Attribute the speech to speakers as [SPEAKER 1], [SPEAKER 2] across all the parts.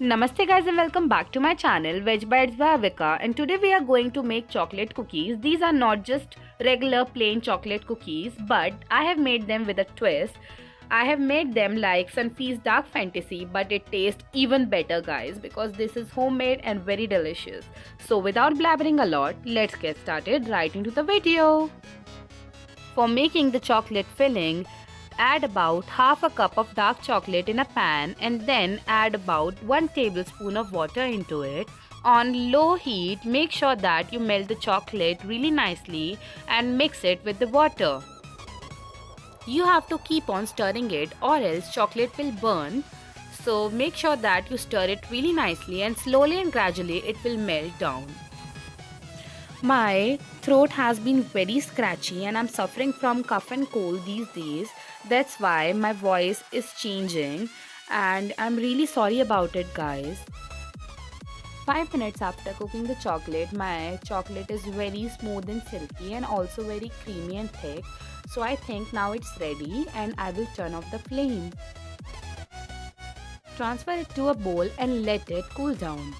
[SPEAKER 1] Namaste guys and welcome back to my channel Veg Bites by Avika, and today we are going to make chocolate cookies. These are not just regular plain chocolate cookies, but I have made them with a twist. I have made them like Sunfeast Dark Fantasy, but it tastes even better guys because this is homemade and very delicious. So without blabbering a lot, let's get started right into the video. For making the chocolate filling, add about half a cup of dark chocolate in a pan and then add about 1 tablespoon of water into it. On low heat, make sure that you melt the chocolate really nicely and mix it with the water. You have to keep on stirring it or else chocolate will burn. So make sure that you stir it really nicely and slowly and gradually it will melt down. My throat has been very scratchy and I'm suffering from cough and cold these days. That's why my voice is changing and I'm really sorry about it guys. 5 minutes after cooking the chocolate, my chocolate is very smooth and silky and also very creamy and thick. So I think now it's ready and I will turn off the flame. Transfer it to a bowl and let it cool down.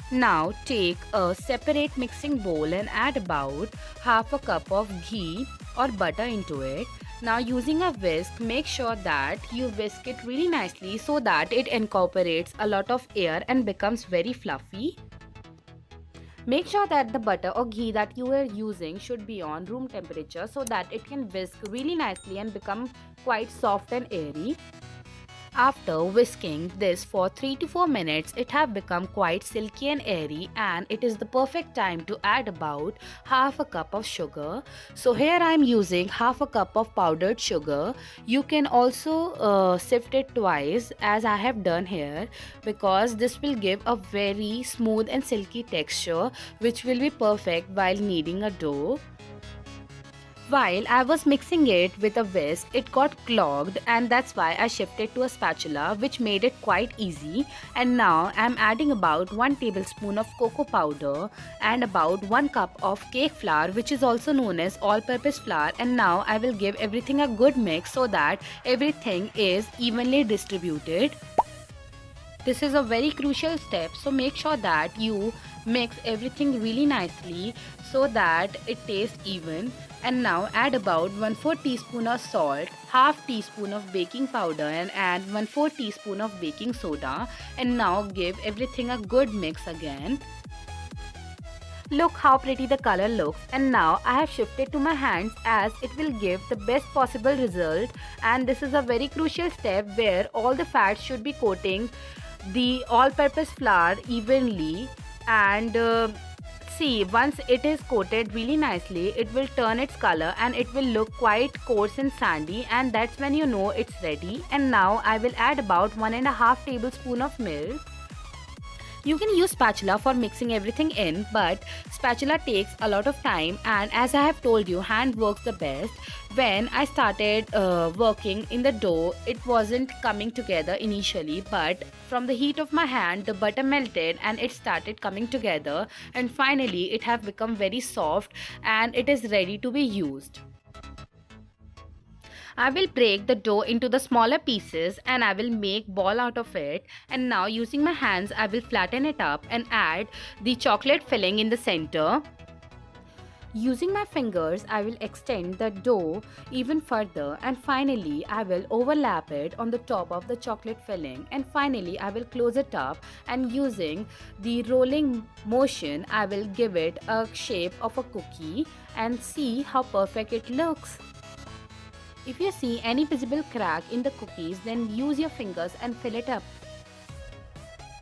[SPEAKER 1] Now take a separate mixing bowl and add about half a cup of ghee or butter into it. Now using a whisk, make sure that you whisk it really nicely so that it incorporates a lot of air and becomes very fluffy. Make sure that the butter or ghee that you are using should be on room temperature so that it can whisk really nicely and become quite soft and airy. After whisking this for 3 to 4 minutes, it have become quite silky and airy and it is the perfect time to add about half a cup of sugar. So here I am using half a cup of powdered sugar. You can also sift it twice as I have done here because this will give a very smooth and silky texture which will be perfect while kneading a dough. While I was mixing it with a whisk, it got clogged and that's why I shifted to a spatula which made it quite easy. And now I am adding about 1 tablespoon of cocoa powder and about 1 cup of cake flour, which is also known as all-purpose flour, and now I will give everything a good mix so that everything is evenly distributed. This is a very crucial step, so make sure that you mix everything really nicely so that it tastes even. And now add about 1/4 teaspoon of salt, half teaspoon of baking powder and add 1/4 teaspoon of baking soda, and now give everything a good mix again. Look how pretty the color looks, and now I have shifted to my hands as it will give the best possible result. And this is a very crucial step where all the fats should be coating the all-purpose flour evenly, and see, once it is coated really nicely, it will turn its color and it will look quite coarse and sandy, and that's when you know it's ready. And now I will add about 1.5 tablespoon of milk. You can use spatula for mixing everything in, but spatula takes a lot of time, and as I have told you, hand works the best. When I started working in the dough, it wasn't coming together initially, but from the heat of my hand, the butter melted and it started coming together, and finally it have become very soft and it is ready to be used. I will break the dough into the smaller pieces and I will make ball out of it, and now using my hands I will flatten it up and add the chocolate filling in the center. Using my fingers, I will extend the dough even further, and finally I will overlap it on the top of the chocolate filling, and finally I will close it up, and using the rolling motion I will give it a shape of a cookie and see how perfect it looks. If you see any visible crack in the cookies, then use your fingers and fill it up.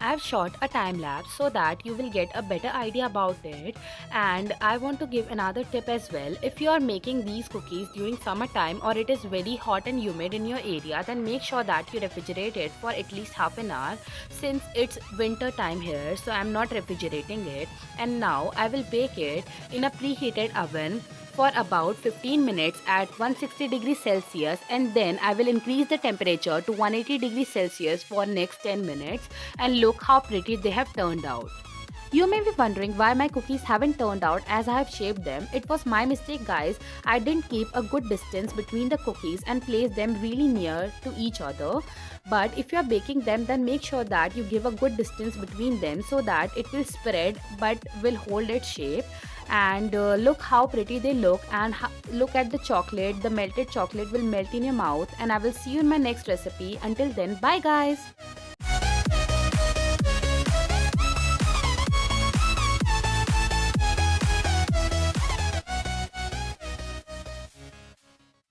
[SPEAKER 1] I have shot a time lapse so that you will get a better idea about it, and I want to give another tip as well. If you are making these cookies during summertime or it is very hot and humid in your area, then make sure that you refrigerate it for at least half an hour, since it's winter time here, so I'm not refrigerating it. And now I will bake it in a preheated oven for about 15 minutes at 160 degrees Celsius, and then I will increase the temperature to 180 degrees Celsius for next 10 minutes, and look how pretty they have turned out. You may be wondering why my cookies haven't turned out as I have shaped them. It was my mistake, guys. I didn't keep a good distance between the cookies and place them really near to each other. But if you are baking them, then make sure that you give a good distance between them so that it will spread but will hold its shape. And look how pretty they look, and look at the chocolate. The melted chocolate will melt in your mouth, and I will see you in my next recipe. Until then, bye guys.